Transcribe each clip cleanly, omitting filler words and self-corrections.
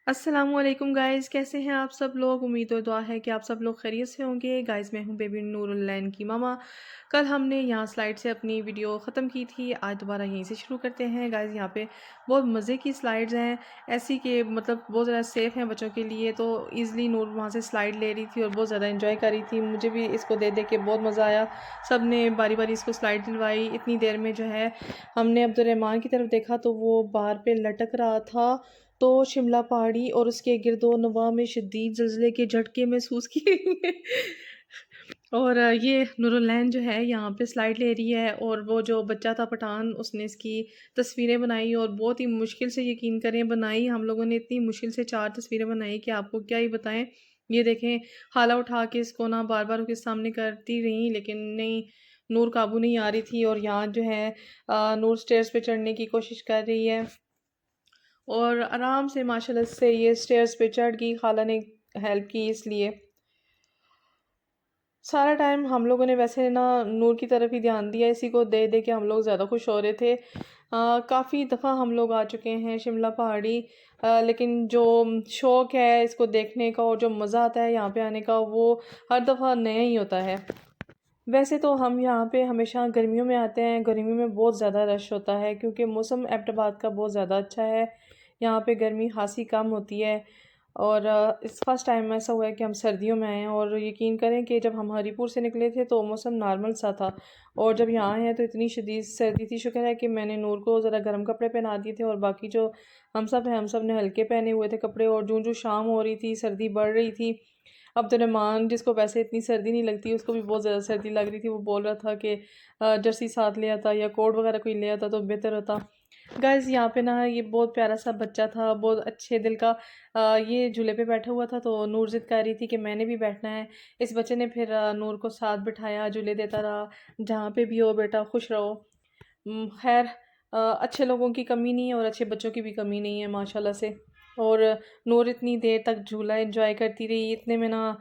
अस्सलामुअलैकुम गाइज़, कैसे हैं आप सब लोग। उम्मीद और दुआ है कि आप सब लोग खैरियत से होंगे। गाइज़ मैं हूं बेबी नूरुल्लैन की मामा। कल हमने यहाँ स्लाइड से अपनी वीडियो ख़त्म की थी, आज दोबारा यहीं से शुरू करते हैं। गाइज़ यहाँ पे बहुत मज़े की स्लाइड्स हैं, ऐसी कि मतलब बहुत ज़्यादा सेफ़ हैं बच्चों के लिए। तो ईज़िली नूर वहाँ से स्लाइड ले रही थी और बहुत ज़्यादा इंजॉय कर रही थी। मुझे भी इसको देख देख के बहुत मज़ा आया। सब ने बारी बारी इसको स्लाइड दिलवाई। इतनी देर में जो है हमने अब्दुर्रहमान की तरफ देखा तो वो बाहर पे लटक रहा था। तो शिमला पहाड़ी और उसके गिरदो-नवाह में शदीद ज़लज़ले के झटके महसूस किए। और ये नूरुलैन जो है यहाँ पे स्लाइड ले रही है और वो जो बच्चा था पठान उसने इसकी तस्वीरें बनाई और बहुत ही मुश्किल से, यकीन करें, बनाई। हम लोगों ने इतनी मुश्किल से 4 तस्वीरें बनाई कि आपको क्या ही बताएँ। ये देखें, हाला उठा के इसको ना बार-बार उसके सामने करती रहीं लेकिन नहीं, नूर काबू नहीं आ रही थी। और यहाँ जो है नूर स्टेयर्स पे चढ़ने की कोशिश कर रही है और आराम से माशाल्लाह से ये स्टेयर्स पे चढ़ गई। खाला ने हेल्प की इसलिए। सारा टाइम हम लोगों ने वैसे ना नूर की तरफ ही ध्यान दिया, इसी को दे दे के हम लोग ज़्यादा खुश हो रहे थे। काफ़ी दफ़ा हम लोग आ चुके हैं शिमला पहाड़ी, लेकिन जो शौक़ है इसको देखने का और जो मज़ा आता है यहाँ पे आने का वो हर दफ़ा नया ही होता है। वैसे तो हम यहाँ पे हमेशा गर्मियों में आते हैं। गर्मियों में बहुत ज़्यादा रश होता है क्योंकि मौसम एबटाबाद का बहुत ज़्यादा अच्छा है। यहाँ पे गर्मी खासी कम होती है। और इस फर्स्ट टाइम ऐसा हुआ है कि हम सर्दियों में आए हैं और यकीन करें कि जब हम हरीपुर से निकले थे तो मौसम नॉर्मल सा था और जब यहाँ आए हैं तो इतनी शदीद सर्दी थी। शुक्र है कि मैंने नूर को ज़रा गर्म कपड़े पहना दिए थे और बाकी जो हम सब हैं हम सब ने हल्के पहने हुए थे कपड़े। और जूं जूं शाम हो रही थी सर्दी बढ़ रही थी। अब्दुर्रहमान, जिसको वैसे इतनी सर्दी नहीं लगती, उसको भी बहुत ज़्यादा सर्दी लग रही थी। वो बोल रहा था कि जर्सी साथ ले आता या कोट वगैरह कोई ले आता तो बेहतर होता। गाइज़ यहाँ पे ना ये बहुत प्यारा सा बच्चा था, बहुत अच्छे दिल का। ये झूले पे बैठा हुआ था तो नूर ज़िद कर रही थी कि मैंने भी बैठना है। इस बच्चे ने फिर नूर को साथ बिठाया, झूले देता रहा, जहाँ पे भी हो बेटा खुश रहो। खैर, अच्छे लोगों की कमी नहीं है और अच्छे बच्चों की भी कमी नहीं है माशाल्लाह से। और नूर इतनी देर तक झूला एंजॉय करती रही। इतने में ना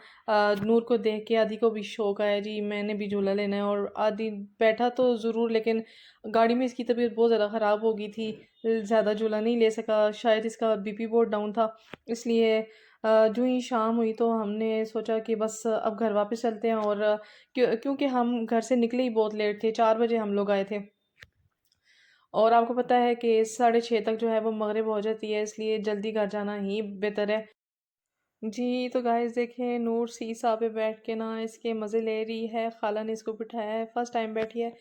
नूर को देख के आदि को भी शौक आया, जी मैंने भी झूला लेना है। और आदि बैठा तो ज़रूर लेकिन गाड़ी में इसकी तबीयत बहुत ज़्यादा ख़राब हो गई थी, ज़्यादा झूला नहीं ले सका। शायद इसका बीपी बहुत डाउन था, इसलिए जो ही शाम हुई तो हमने सोचा कि बस अब घर वापस चलते हैं। और क्योंकि हम घर से निकले ही बहुत लेट थे, 4 बजे हम लोग आए थे और आपको पता है कि 6:30 तक जो है वो मगरिब हो जाती है, इसलिए जल्दी घर जाना ही बेहतर है। जी, तो गाइस देखें, नूर सीसा पे बैठ के ना इसके मज़े ले रही है। खाला ने इसको बिठाया है, फर्स्ट टाइम बैठी है।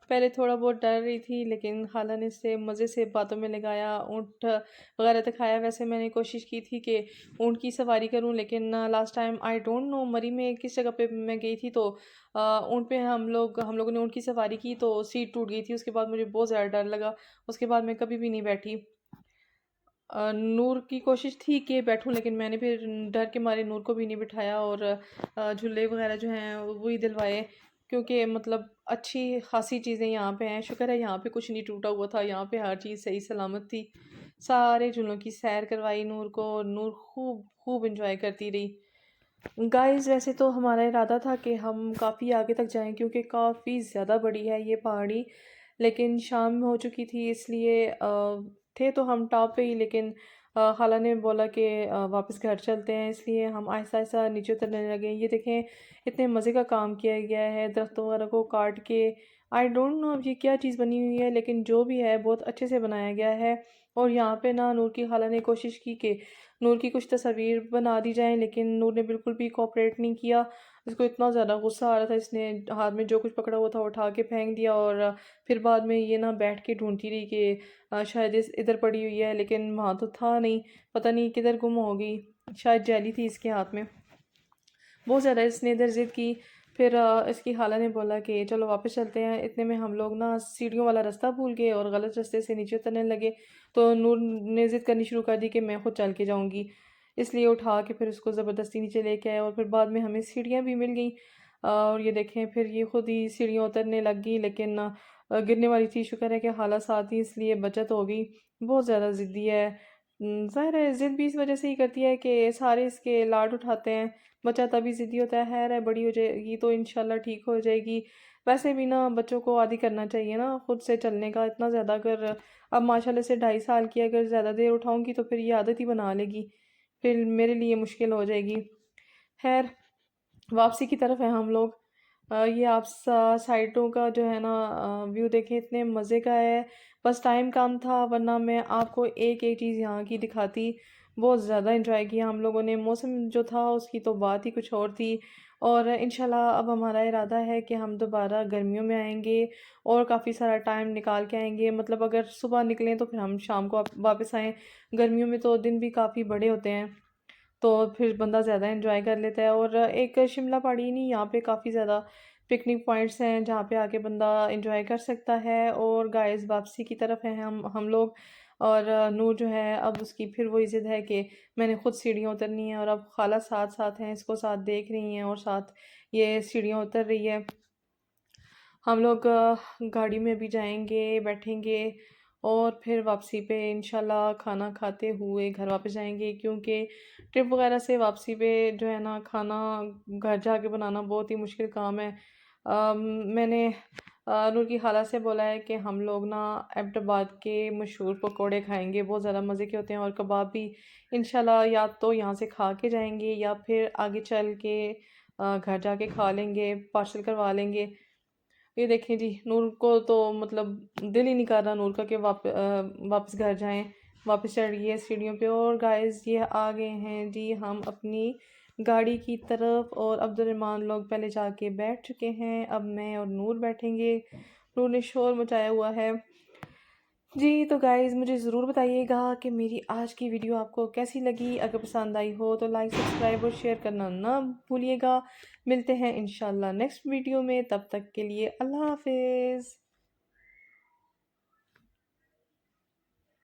पहले थोड़ा बहुत डर रही थी लेकिन खाला ने इसे मज़े से बातों में लगाया, ऊँट वगैरह दिखाया। वैसे मैंने कोशिश की थी कि ऊँट की सवारी करूं लेकिन last time I don't know मरी में किस जगह पे मैं गई थी तो ऊँट पे हम लोगों ने ऊँट की सवारी की तो सीट टूट गई थी। उसके बाद मुझे बहुत ज़्यादा डर लगा। उसके बाद मैं कभी भी नहीं बैठी। नूर की कोशिश थी कि बैठूं लेकिन मैंने फिर डर के मारे नूर को भी नहीं बिठाया और झूले वगैरह जो हैं वही दिलवाए क्योंकि मतलब अच्छी खासी चीज़ें यहाँ पे हैं। शुक्र है यहाँ पे कुछ नहीं टूटा हुआ था, यहाँ पे हर चीज़ सही सलामत थी। सारे झूलों की सैर करवाई नूर को और नूर खूब खूब इंजॉय करती रही। गाइस वैसे तो हमारा इरादा था कि हम काफ़ी आगे तक जाएं क्योंकि काफ़ी ज़्यादा बड़ी है ये पहाड़ी, लेकिन शाम हो चुकी थी इसलिए थे तो हम टॉप पे ही, लेकिन खाला ने बोला कि वापस घर चलते हैं, इसलिए हम आहिस्ता आहिस्ता नीचे उतरने लगे। ये देखें, इतने मज़े का काम किया गया है दरख्तों वगैरह को काट के। आई डोंट नो अब ये क्या चीज़ बनी हुई है लेकिन जो भी है बहुत अच्छे से बनाया गया है। और यहाँ पे ना नूर की खाला ने कोशिश की कि नूर की कुछ तस्वीर बना दी जाए लेकिन नूर ने बिल्कुल भी कोऑपरेट नहीं किया। इसको इतना ज़्यादा गुस्सा आ रहा था, इसने हाथ में जो कुछ पकड़ा हुआ था उठा के फेंक दिया। और फिर बाद में ये ना बैठ के ढूंढती रही कि शायद इस इधर पड़ी हुई है, लेकिन वहाँ तो था नहीं, पता नहीं किधर गुम हो गई। शायद जैली थी इसके हाथ में। बहुत ज़्यादा इसने इधर ज़िद की। फिर इसकी खाला ने बोला कि चलो वापस चलते हैं। इतने में हम लोग ना सीढ़ियों वाला रास्ता भूल गए और गलत रास्ते से नीचे उतरने लगे। तो नूर ने ज़िद करनी शुरू कर दी कि मैं खुद चल के जाऊंगी, इसलिए उठा के फिर उसको ज़बरदस्ती नीचे लेके आए और फिर बाद में हमें सीढ़ियाँ भी मिल गई। और ये देखें फिर ये खुद ही सीढ़ियाँ उतरने लग गई लेकिन गिरने वाली थी। शुक्र है कि खाला साथ थी इसलिए बचत हो गई। बहुत ज़्यादा ज़िद्दी है। ज़ाहिर है ज़िद भी इस वजह से ही करती है कि सारे इसके लाड उठाते हैं। बच्चा तभी ज़िद्दी होता है। खैर है, बड़ी हो जाएगी तो इंशाल्लाह ठीक हो जाएगी। वैसे भी ना बच्चों को आदी करना चाहिए ना खुद से चलने का। इतना ज़्यादा अगर अब माशाल्लाह से 2.5 साल की अगर ज़्यादा देर उठाऊंगी तो फिर ये आदत ही बना लेगी। फिर मेरे लिए मुश्किल हो जाएगी। खैर, वापसी की तरफ है हम लोग। ये आप साइटों का जो है ना व्यू देखें, इतने मज़े का है। बस टाइम कम था, वरना मैं आपको एक एक चीज़ यहाँ की दिखाती। बहुत ज़्यादा इंजॉय किया हम लोगों ने। मौसम जो था उसकी तो बात ही कुछ और थी। और इंशाल्लाह अब हमारा इरादा है कि हम दोबारा गर्मियों में आएंगे और काफ़ी सारा टाइम निकाल के आएंगे। मतलब अगर सुबह निकलें तो फिर हम शाम को वापस आएँ। गर्मियों में तो दिन भी काफ़ी बड़े होते हैं, तो फिर बंदा ज़्यादा एंजॉय कर लेता है। और एक शिमला पहाड़ी नहीं, यहाँ पे काफ़ी ज़्यादा पिकनिक पॉइंट्स हैं जहाँ पे आके बंदा एंजॉय कर सकता है। और गाइस वापसी की तरफ हैं हम लोग। और नूर जो है अब उसकी फिर वही ज़िद है कि मैंने खुद सीढ़ियाँ उतरनी है, और अब खाला साथ साथ हैं, इसको साथ देख रही हैं और साथ ये सीढ़ियाँ उतर रही है। हम लोग गाड़ी में भी जाएंगे, बैठेंगे और फिर वापसी पे इंशाल्लाह खाना खाते हुए घर वापस जाएंगे, क्योंकि ट्रिप वगैरह से वापसी पे जो है ना खाना घर जाके बनाना बहुत ही मुश्किल काम है। मैंने नूर की खाला से बोला है कि हम लोग ना एबटाबाद के मशहूर पकोड़े खाएंगे, बहुत ज़्यादा मज़े के होते हैं। और कबाब भी इंशाल्लाह या तो यहाँ से खा के जाएंगे या फिर आगे चल के घर जाके खा लेंगे, पार्सल करवा लेंगे। ये देखें जी, नूर को तो मतलब दिल ही नहीं कर रहा नूर का कि वापस घर जाएं। वापस चढ़ गई है सीढ़ियों पे। और गाइस ये आ गए हैं जी हम अपनी गाड़ी की तरफ, और अब्दुलरहमान लोग पहले जाके बैठ चुके हैं। अब मैं और नूर बैठेंगे। नूर ने शोर मचाया हुआ है जी। तो गाइस मुझे ज़रूर बताइएगा कि मेरी आज की वीडियो आपको कैसी लगी। अगर पसंद आई हो तो लाइक, सब्सक्राइब और शेयर करना ना भूलिएगा। मिलते हैं इंशाल्लाह नेक्स्ट वीडियो में, तब तक के लिए अल्लाह हाफिज़।